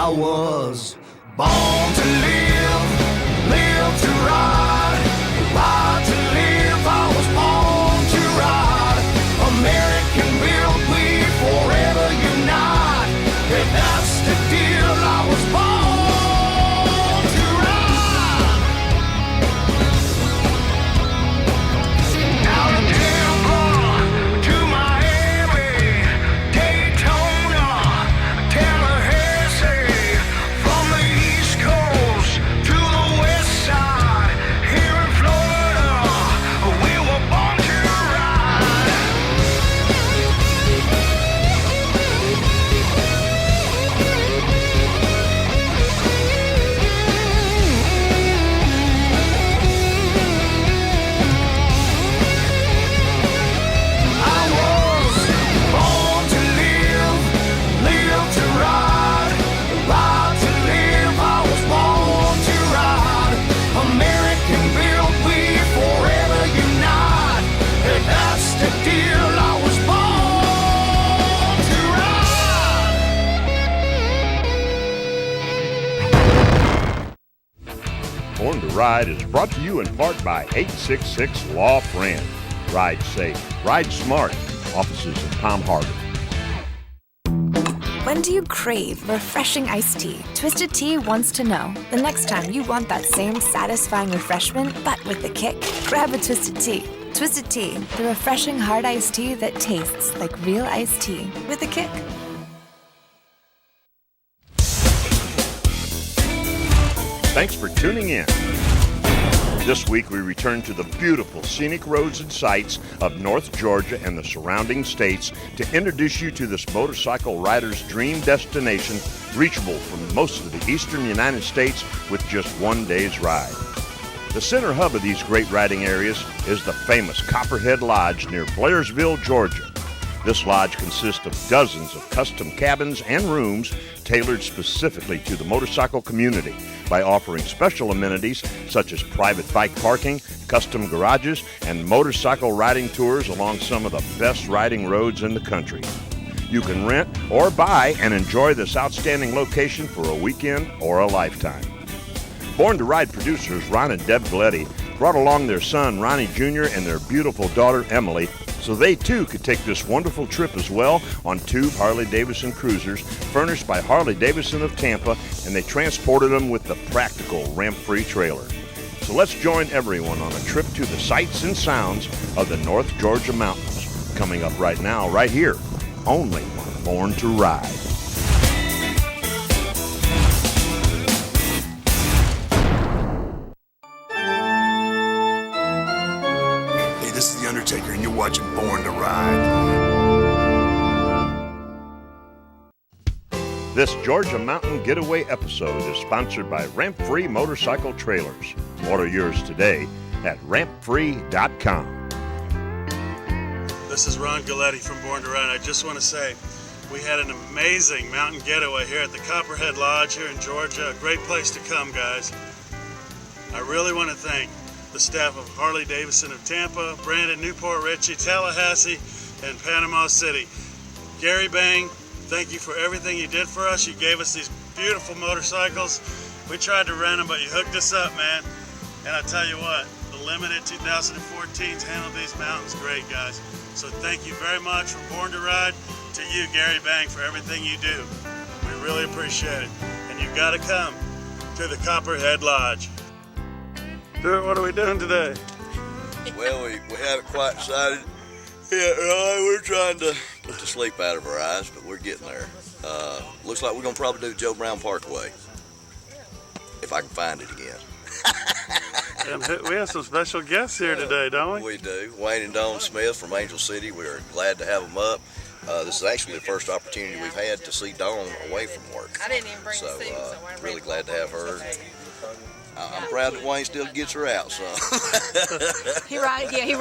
I was born to live, live to ride, ride to live. I was born to ride. American built, we forever unite. And that's the deal. I was born to ride. Out of Tampa to Miami, Daytona, Tallahassee, from the East Coast to the West Side, here in Florida, we were born to ride. I was born to live, live to ride, ride to live. I was born to ride. American built, we forever unite. And that's the deal. I was born to ride. Born to Ride is brought to you in part by 866 Law Friend. Ride safe, ride smart. Offices in Palm Harbor. When do you crave refreshing iced tea? Twisted Tea wants to know the next time you want that same satisfying refreshment, but with a kick. Grab a Twisted Tea. Twisted Tea, the refreshing hard iced tea that tastes like real iced tea with a kick. Thanks for tuning in. This week we return to the beautiful scenic roads and sights of North Georgia and the surrounding states to introduce you to this motorcycle rider's dream destination, reachable from most of the eastern United States with just one day's ride. The center hub of these great riding areas is the famous Copperhead Lodge near Blairsville, Georgia. This lodge consists of dozens of custom cabins and rooms tailored specifically to the motorcycle community by offering special amenities such as private bike parking, custom garages, and motorcycle riding tours along some of the best riding roads in the country. You can rent or buy and enjoy this outstanding location for a weekend or a lifetime. Born to Ride producers Ron and Deb Galetti brought along their son Ronnie Jr. and their beautiful daughter Emily so they too could take this wonderful trip as well on two Harley-Davidson cruisers furnished by Harley-Davidson of Tampa, and they transported them with the practical ramp-free trailer. So let's join everyone on a trip to the sights and sounds of the North Georgia mountains. Coming up right now, right here, only on Born to Ride. This is The Undertaker, and you're watching Born to Ride. This Georgia Mountain Getaway episode is sponsored by Ramp Free Motorcycle Trailers. Order yours today at rampfree.com. This is Ron Galetti from Born to Ride. I just want to say we had an amazing mountain getaway here at the Copperhead Lodge here in Georgia. A great place to come, guys. I really want to thank the staff of Harley-Davidson of Tampa, Brandon, Newport Richey, Tallahassee, and Panama City. Gary Bang, thank you for everything you did for us. You gave us these beautiful motorcycles. We tried to rent them, but you hooked us up, man. And I tell you what, the limited 2014s handled these mountains great, guys. So thank you very much from Born to Ride to you, Gary Bang, for everything you do. We really appreciate it. And you've got to come to the Copperhead Lodge. Stuart, what are we doing today? Well, we haven't quite decided yet. We're trying to put the sleep out of our eyes, but we're getting there. Looks like we're going to probably do Joe Brown Parkway, if I can find it again. And we have some special guests here today, don't we? We do. Wayne and Dawn Smith from Angel City. We're glad to have them up. This is actually the first opportunity we've had to see Dawn away from work. I didn't even bring so, the suit, so I'm really glad to have her. I'm proud that Wayne still gets her out, so. He rides me. He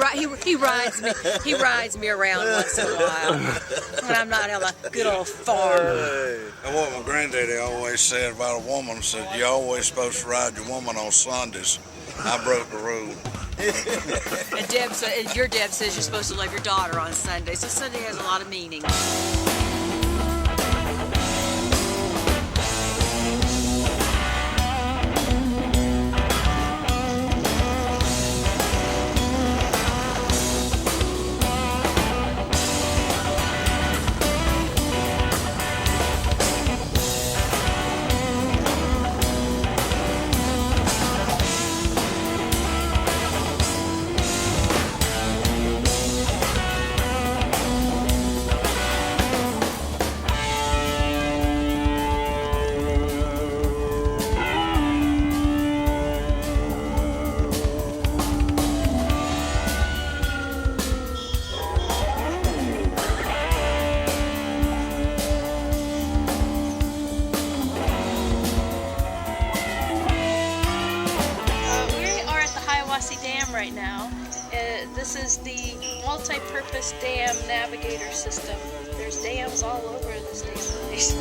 rides me around once in a while when I'm not on a good old farm. And what my granddaddy always said about a woman, said, you're always supposed to ride your woman on Sundays. I broke the rule. And your Deb says you're supposed to love your daughter on Sunday, so Sunday has a lot of meaning. This is the multi-purpose dam navigator system. There's dams all over this damn place.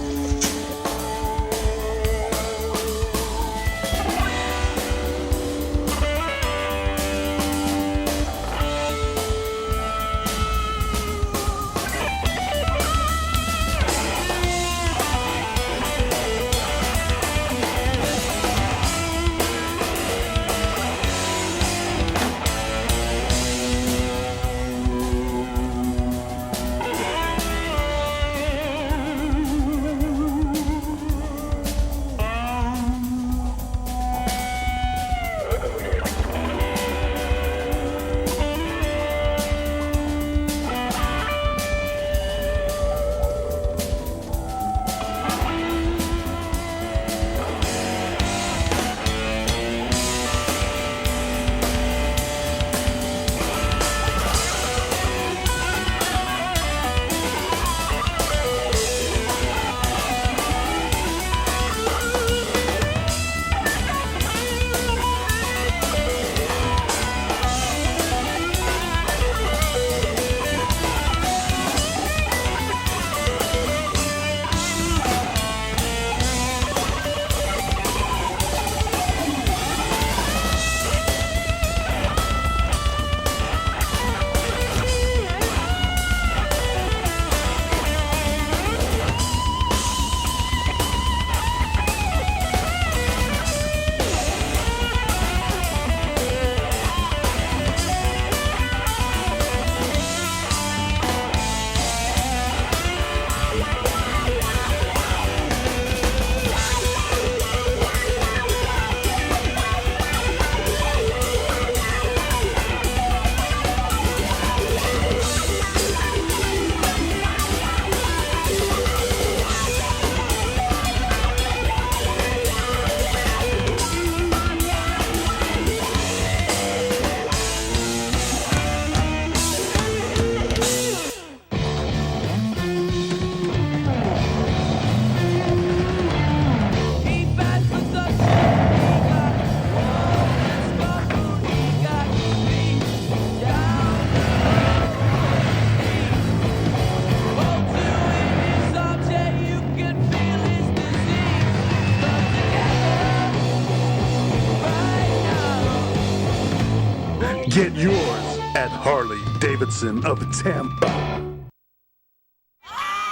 Get yours at Harley-Davidson of Tampa.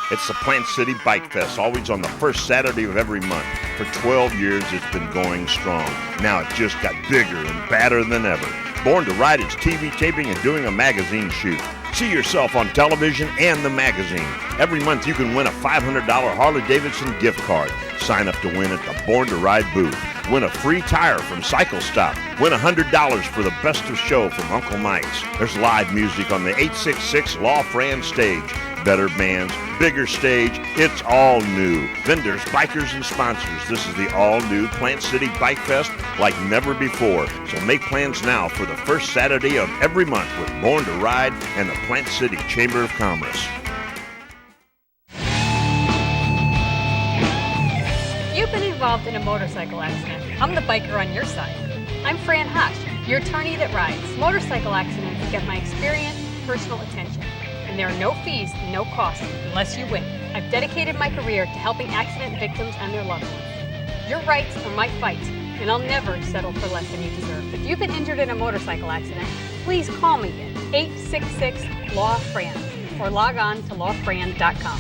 It's the Plant City Bike Fest, always on the first Saturday of every month. For 12 years, it's been going strong. Now it just got bigger and badder than ever. Born to Ride is TV taping and doing a magazine shoot. See yourself on television and the magazine. Every month you can win a $500 Harley-Davidson gift card. Sign up to win at the Born to Ride booth. Win a free tire from Cycle Stop. Win $100 for the Best of Show from Uncle Mike's. There's live music on the 866 La Fran stage. Better bands, bigger stage, it's all new. Vendors, bikers, and sponsors. This is the all-new Plant City Bike Fest like never before. So make plans now for the first Saturday of every month with Born to Ride and the Plant City Chamber of Commerce. You've been involved in a motorcycle accident. I'm the biker on your side. I'm Fran Hosh, your attorney that rides. Motorcycle accidents get my experience, personal attention. And there are no fees, no costs, unless you win. I've dedicated my career to helping accident victims and their loved ones. Your rights are my fight, and I'll never settle for less than you deserve. If you've been injured in a motorcycle accident, please call me at 866-LAW-FRAN or log on to lawfran.com.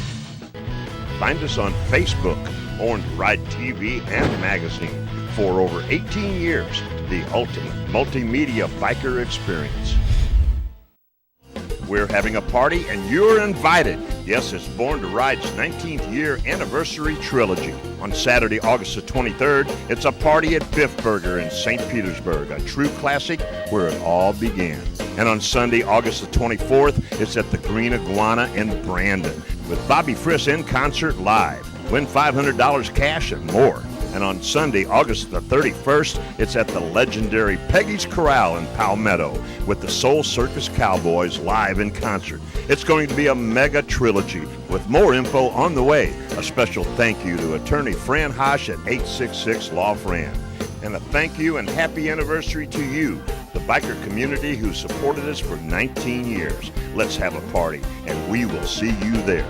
Find us on Facebook, Born to Ride TV and magazine. For over 18 years, the ultimate multimedia biker experience. We're having a party and you're invited. Yes, it's Born to Ride's 19th year anniversary trilogy. On Saturday, August the 23rd, it's a party at Biff Burger in St. Petersburg, a true classic where it all began. And on Sunday, August the 24th, it's at the Green Iguana in Brandon with Bobby Friss in concert live. Win $500 cash and more. And on Sunday, August the 31st, it's at the legendary Peggy's Corral in Palmetto with the Soul Circus Cowboys live in concert. It's going to be a mega trilogy with more info on the way. A special thank you to attorney Fran Hosh at 866-LAW-FRAN. And a thank you and happy anniversary to you, the biker community who supported us for 19 years. Let's have a party, and we will see you there.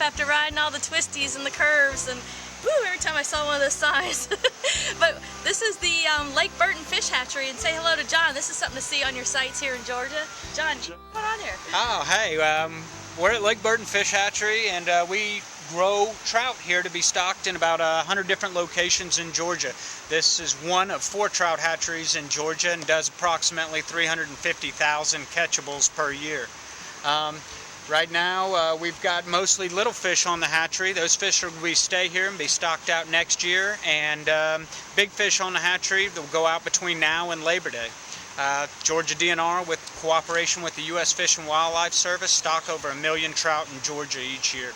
After riding all the twisties and the curves, and woo, every time I saw one of those signs. But this is the Lake Burton Fish Hatchery, and say hello to John. This is something to see on your sites here in Georgia. John, what's going on here? Oh, hey, we're at Lake Burton Fish Hatchery, and we grow trout here to be stocked in about 100 different locations in Georgia. This is one of 4 trout hatcheries in Georgia and does approximately 350,000 catchables per year. Right now, we've got mostly little fish on the hatchery. Those fish will stay here and be stocked out next year. And big fish on the hatchery that will go out between now and Labor Day. Georgia DNR, with cooperation with the U.S. Fish and Wildlife Service, stock over 1 million trout in Georgia each year.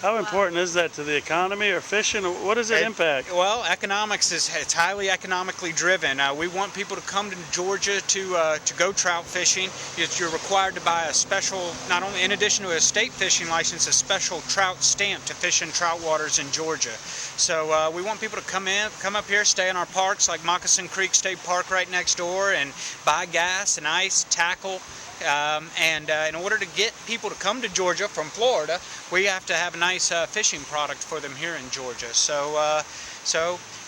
How important is that to the economy or fishing? What does it impact? Well, economics it's highly economically driven. We want people to come to Georgia to go trout fishing. You're required to buy a special, not only in addition to a state fishing license, a special trout stamp to fish in trout waters in Georgia. So we want people to come up here, stay in our parks like Moccasin Creek State Park right next door, and buy gas and ice, tackle. In order to get people to come to Georgia from Florida, we have to have a nice fishing product for them here in Georgia. So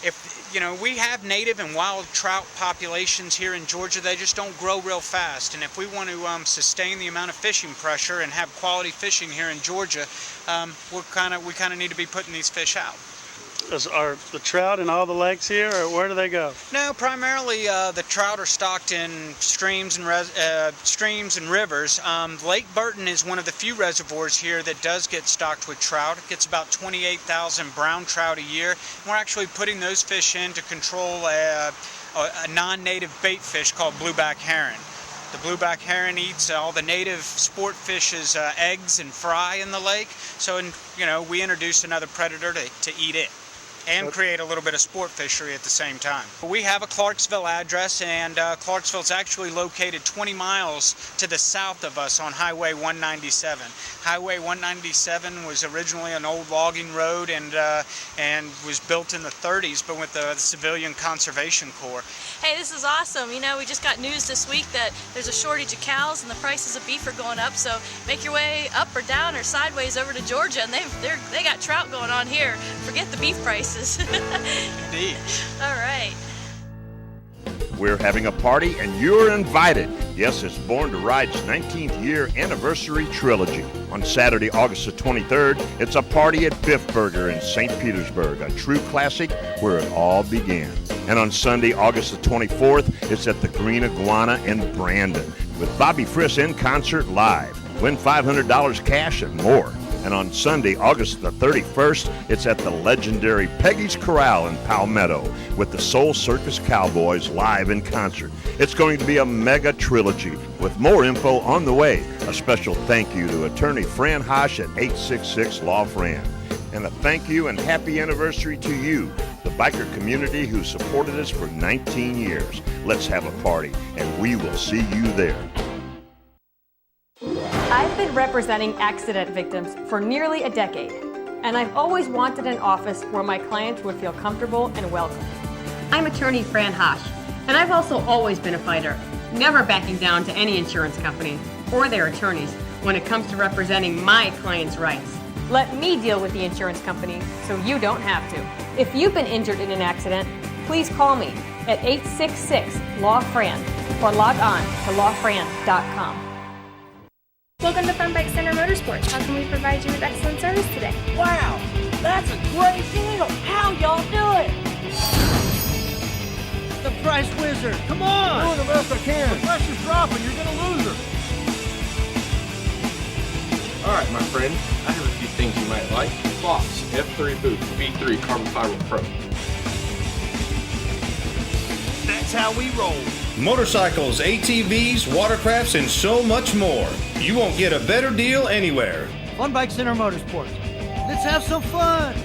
if we have native and wild trout populations here in Georgia, they just don't grow real fast. And if we want to sustain the amount of fishing pressure and have quality fishing here in Georgia, we kind of need to be putting these fish out. Are the trout in all the lakes here, or where do they go? No, primarily the trout are stocked in streams and rivers. Lake Burton is one of the few reservoirs here that does get stocked with trout. It gets about 28,000 brown trout a year. We're actually putting those fish in to control a non-native bait fish called blueback heron. The blueback heron eats all the native sport fish's eggs and fry in the lake. So, we introduced another predator to eat it and create a little bit of sport fishery at the same time. We have a Clarksville address, and Clarksville is actually located 20 miles to the south of us on Highway 197. Highway 197 was originally an old logging road and was built in the 30s, but with the Civilian Conservation Corps. Hey, this is awesome. We just got news this week that there's a shortage of cows and the prices of beef are going up, so make your way up or down or sideways over to Georgia, and they got trout going on here. Forget the beef prices. Indeed. All right. We're having a party and you're invited. Yes, it's Born to Ride's 19th year anniversary trilogy. On Saturday, August the 23rd, it's a party at Biff Burger in St. Petersburg, a true classic where it all began. And on Sunday, August the 24th, it's at the Green Iguana in Brandon with Bobby Friss in concert live. Win $500 cash and more. And on Sunday, August the 31st, it's at the legendary Peggy's Corral in Palmetto with the Soul Circus Cowboys live in concert. It's going to be a mega trilogy with more info on the way. A special thank you to attorney Fran Hosh at 866 Law Fran. And a thank you and happy anniversary to you, the biker community who supported us for 19 years. Let's have a party, and we will see you there. I've been representing accident victims for nearly a decade, and I've always wanted an office where my clients would feel comfortable and welcome. I'm attorney Fran Hosh, and I've also always been a fighter, never backing down to any insurance company or their attorneys when it comes to representing my clients' rights. Let me deal with the insurance company so you don't have to. If you've been injured in an accident, please call me at 866-LAW-FRAN or log on to lawfran.com. Welcome to Fun Bike Center Motorsports. How can we provide you with excellent service today? Wow, that's a great deal. How y'all do it? The price wizard. Come on. I'm doing the best I can. The pressure's dropping. You're going to lose her. All right, my friend. I have a few things you might like. Fox F3 Boot V3 Carbon Fiber Pro. That's how we roll. Motorcycles, ATVs, watercrafts, and so much more. You won't get a better deal anywhere. Fun Bike Center Motorsports. Let's have some fun.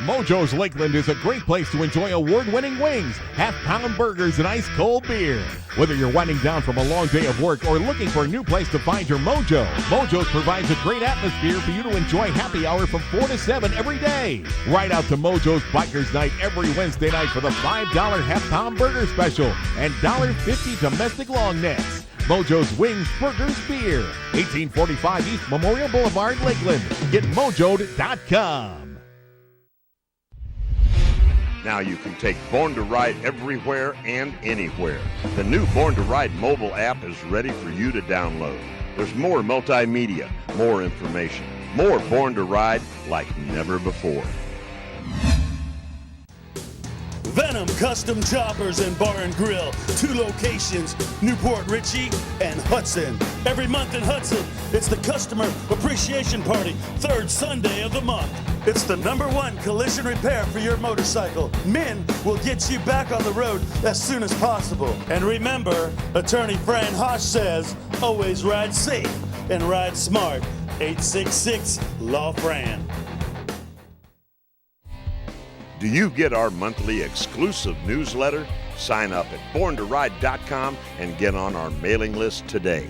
Mojo's Lakeland is a great place to enjoy award-winning wings, half-pound burgers, and ice-cold beer. Whether you're winding down from a long day of work or looking for a new place to find your mojo, Mojo's provides a great atmosphere for you to enjoy happy hour from 4 to 7 every day. Ride out to Mojo's Bikers Night every Wednesday night for the $5 half-pound burger special and $1.50 domestic long necks. Mojo's Wings, Burgers, Beer, 1845 East Memorial Boulevard, Lakeland. Get mojoed.com. Now you can take Born to Ride everywhere and anywhere. The new Born to Ride mobile app is ready for you to download. There's more multimedia, more information, more Born to Ride like never before. Venom Custom Choppers and Bar and Grill. 2 locations, Newport Richey and Hudson. Every month in Hudson, it's the Customer Appreciation Party, 3rd Sunday of the month. It's the #1 collision repair for your motorcycle. Men will get you back on the road as soon as possible. And remember, Attorney Fran Hosh says, always ride safe and ride smart. 866-LAW-FRAN. Do you get our monthly exclusive newsletter? Sign up at borntoride.com and get on our mailing list today.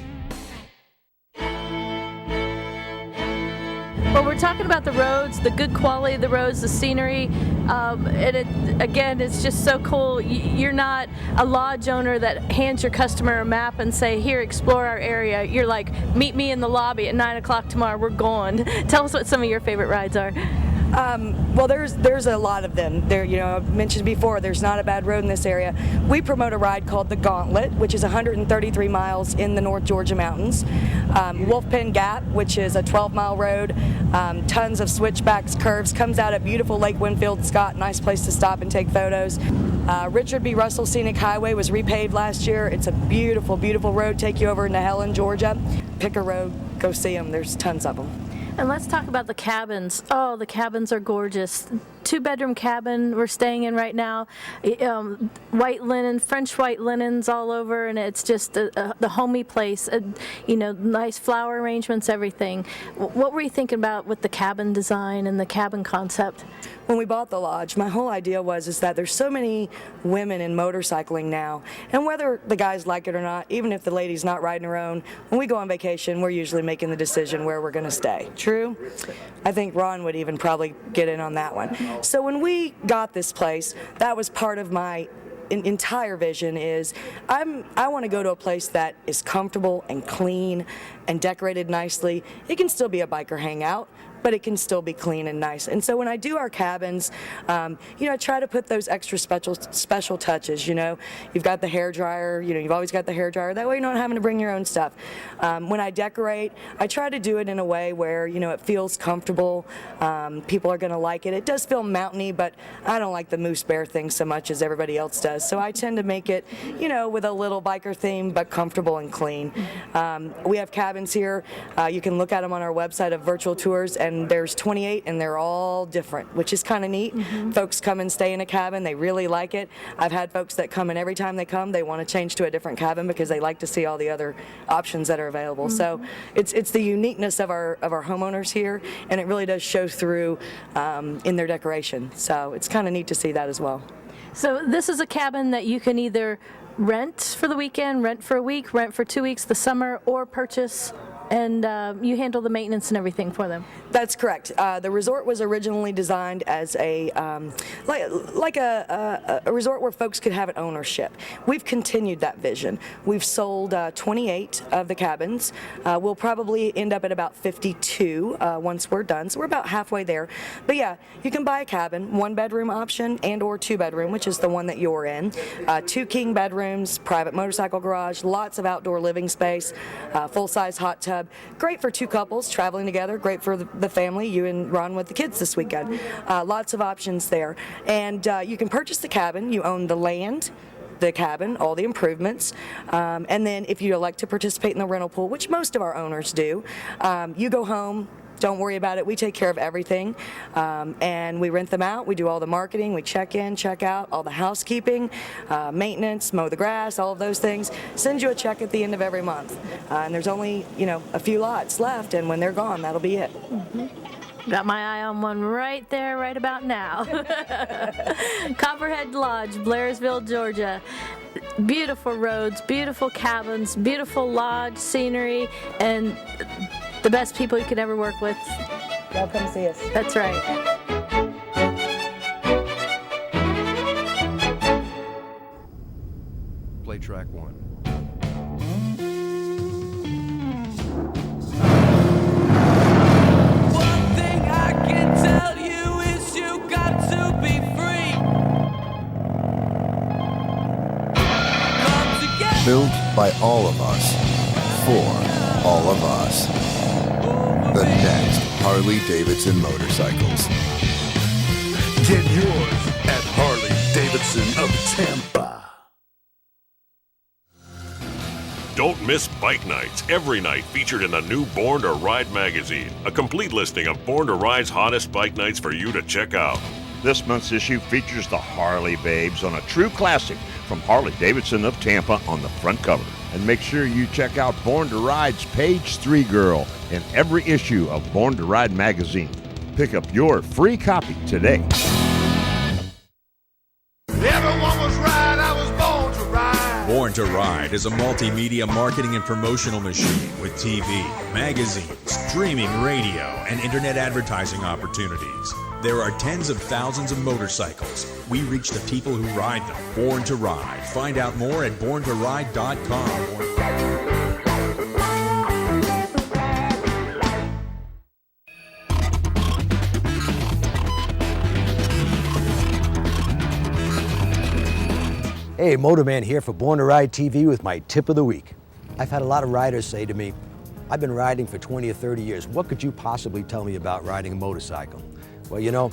Well, we're talking about the roads, the good quality of the roads, the scenery, and again, it's just so cool. You're not a lodge owner that hands your customer a map and say, here, explore our area. You're like, meet me in the lobby at 9 o'clock tomorrow, we're gone. Tell us what some of your favorite rides are. Well, there's a lot of them. There, I mentioned before, there's not a bad road in this area. We promote a ride called the Gauntlet, which is 133 miles in the North Georgia mountains. Wolfpen Gap, which is a 12-mile road, tons of switchbacks, curves, comes out at beautiful Lake Winfield, Scott, nice place to stop and take photos. Richard B. Russell Scenic Highway was repaved last year. It's a beautiful, beautiful road, take you over into Helen, Georgia. Pick a road, go see them. There's tons of them. And let's talk about the cabins. Oh, the cabins are gorgeous. 2-bedroom cabin we're staying in right now. White linen, French white linens all over, and it's just the homey place. Nice flower arrangements, everything. What were you thinking about with the cabin design and the cabin concept? When we bought the lodge, my whole idea was that there's so many women in motorcycling now, and whether the guys like it or not, even if the lady's not riding her own, when we go on vacation, we're usually making the decision where we're going to stay. True? I think Ron would even probably get in on that one. So when we got this place, that was part of my entire vision is I want to go to a place that is comfortable and clean and decorated nicely. It can still be a biker hangout, but it can still be clean and nice. And so when I do our cabins, I try to put those extra special touches. You've got the hair dryer. You've always got the hair dryer. That way you're not having to bring your own stuff. When I decorate, I try to do it in a way where it feels comfortable. People are going to like it. It does feel mountainy, but I don't like the moose bear thing so much as everybody else does. So I tend to make it, with a little biker theme, but comfortable and clean. We have cabins here. You can look at them on our website of virtual tours. and there's 28, and they're all different, which is kind of neat. Folks come and stay in a cabin. They really like it. I've had folks that come, and every time they come, they want to change to a different cabin because they like to see all the other options that are available. So it's the uniqueness of our homeowners here, and it really does show through in their decoration. So it's kind of neat to see that as well. So this is a cabin that you can either rent for the weekend, rent for a week, rent for 2 weeks, the summer, or purchase, and you handle the maintenance and everything for them. That's correct. The resort was originally designed as a like a resort where folks could have an ownership. We've continued that vision. We've sold 28 of the cabins. We'll probably end up at about 52 once we're done, so we're about halfway there. But yeah, you can buy a cabin, 1-bedroom option and or 2-bedroom, which is the one that you're in. 2 king bedrooms, private motorcycle garage, lots of outdoor living space, full-size hot tub. Great for 2 couples traveling together, great for the family, you and Ron with the kids this weekend. Lots of options there. And you can purchase the cabin, you own the land, the cabin, all the improvements, and then if you elect to participate in the rental pool, which most of our owners do, you go home. Don't worry about it. We take care of everything, and we rent them out. We do all the marketing. We check in, check out, all the housekeeping, maintenance, mow the grass, all of those things. Send you a check at the end of every month, and there's only a few lots left, and when they're gone, that'll be it. Got my eye on one right there, right about now. Copperhead Lodge, Blairsville, Georgia. Beautiful roads, beautiful cabins, beautiful lodge scenery, and the best people you could ever work with. Y'all come see us. That's right. Play track 1. One thing I can tell you is you got to be free. Come together. Built by all of us, for all of us. The next Harley-Davidson motorcycles. Get yours at Harley-Davidson of Tampa. Don't miss Bike Nights, every night featured in the new Born to Ride magazine. A complete listing of Born to Ride's hottest bike nights for you to check out. This month's issue features the Harley Babes on a true classic from Harley-Davidson of Tampa on the front cover. And make sure you check out Born to Ride's Page 3 Girl in every issue of Born to Ride magazine. Pick up your free copy today. Everyone was right, I was born to ride. Born to Ride is a multimedia marketing and promotional machine with TV, magazines, streaming radio, and internet advertising opportunities. There are tens of thousands of motorcycles. We reach the people who ride them. Born to Ride. Find out more at borntoride.com. Hey, Motorman here for Born to Ride TV with my tip of the week. I've had a lot of riders say to me, I've been riding for 20 or 30 years. What could you possibly tell me about riding a motorcycle? Well,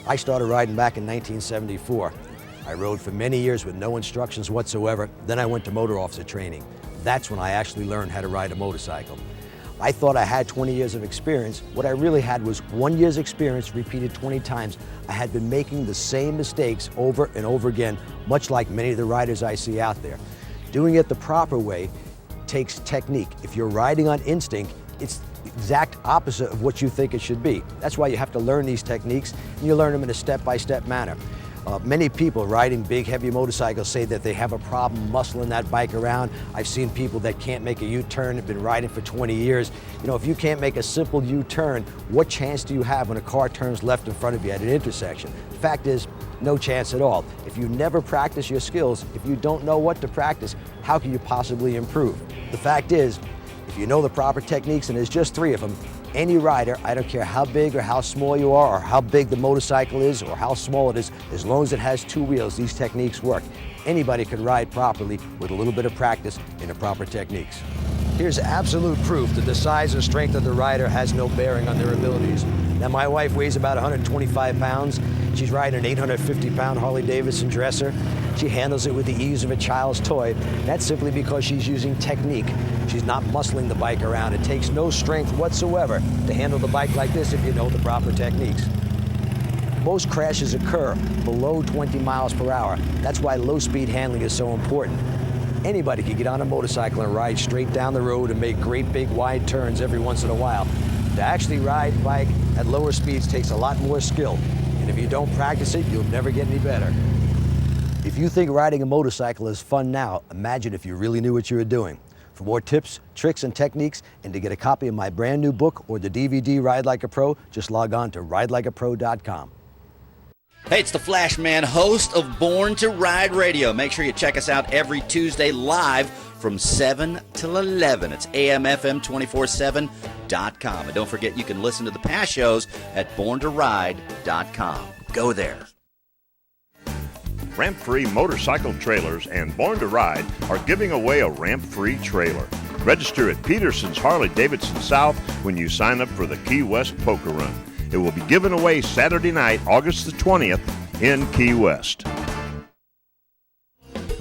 I started riding back in 1974. I rode for many years with no instructions whatsoever. Then I went to motor officer training. That's when I actually learned how to ride a motorcycle. I thought I had 20 years of experience. What I really had was 1 year's experience repeated 20 times. I had been making the same mistakes over and over again, much like many of the riders I see out there. Doing it the proper way takes technique. If you're riding on instinct, it's the exact opposite of what you think it should be. That's why you have to learn these techniques, and you learn them in a step-by-step manner. Many people riding big, heavy motorcycles say that they have a problem muscling that bike around. I've seen people that can't make a U-turn, have been riding for 20 years. If you can't make a simple U-turn, what chance do you have when a car turns left in front of you at an intersection? The fact is, no chance at all. If you never practice your skills, if you don't know what to practice, how can you possibly improve? The fact is, if you know the proper techniques, and there's just 3 of them, any rider, I don't care how big or how small you are, or how big the motorcycle is, or how small it is, as long as it has 2 wheels, these techniques work. Anybody can ride properly with a little bit of practice in the proper techniques. Here's absolute proof that the size and strength of the rider has no bearing on their abilities. Now, my wife weighs about 125 pounds. She's riding an 850-pound Harley-Davidson dresser. She handles it with the ease of a child's toy. That's simply because she's using technique. She's not muscling the bike around. It takes no strength whatsoever to handle the bike like this if you know the proper techniques. Most crashes occur below 20 miles per hour. That's why low-speed handling is so important. Anybody can get on a motorcycle and ride straight down the road and make great big wide turns every once in a while. To actually ride a bike at lower speeds takes a lot more skill. And if you don't practice it, you'll never get any better. If you think riding a motorcycle is fun now, imagine if you really knew what you were doing. For more tips, tricks, and techniques, and to get a copy of my brand new book or the DVD Ride Like a Pro, just log on to ridelikeapro.com. Hey, it's the Flash Man, host of Born to Ride Radio. Make sure you check us out every Tuesday live from 7 till 11. It's AMFM247.com. And don't forget, you can listen to the past shows at borntoride.com. Go there. Ramp-Free Motorcycle Trailers and Born to Ride are giving away a ramp-free trailer. Register at Peterson's Harley-Davidson South when you sign up for the Key West Poker Run. It will be given away Saturday night, August the 20th in Key West.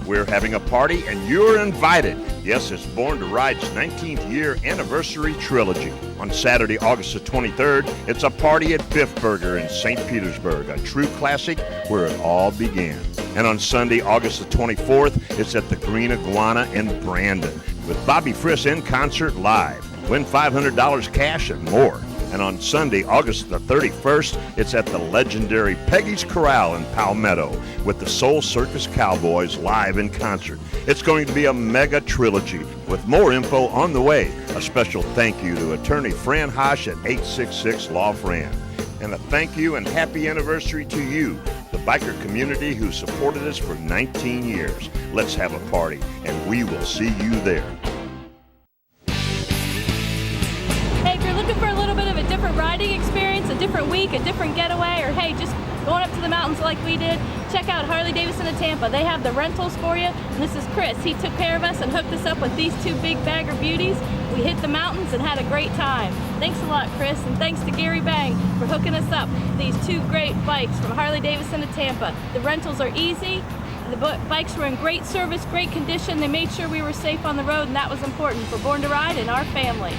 We're having a party and you're invited. Yes, it's Born to Ride's 19th year anniversary trilogy. On Saturday, August the 23rd, it's a party at Biff Burger in St. Petersburg, a true classic where it all began. And on Sunday, August the 24th, it's at the Green Iguana in Brandon with Bobby Friss in concert live. Win $500 cash and more. And on Sunday, August the 31st, it's at the legendary Peggy's Corral in Palmetto with the Soul Circus Cowboys live in concert. It's going to be a mega trilogy with more info on the way. A special thank you to attorney Fran Hosh at 866 Law Fran. And a thank you and happy anniversary to you, the biker community who supported us for 19 years. Let's have a party, and we will see you there. Hey, if you're looking for a little bit of a different riding experience, a different week, a different getaway, or hey, just going up to the mountains like we did, check out Harley-Davidson of Tampa. They have the rentals for you, and this is Chris. He took care of us and hooked us up with these two big bagger beauties. We hit the mountains and had a great time. Thanks a lot, Chris, and thanks to Gary Bang for hooking us up with these two great bikes from Harley-Davidson of Tampa. The rentals are easy. The bikes were in great service, great condition. They made sure we were safe on the road, and that was important for Born to Ride and our family.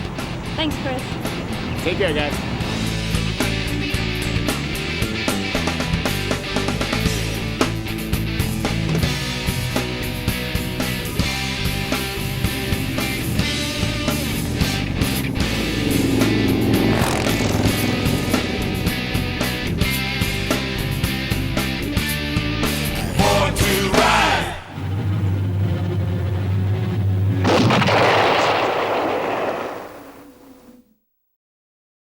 Thanks, Chris. Take care, guys.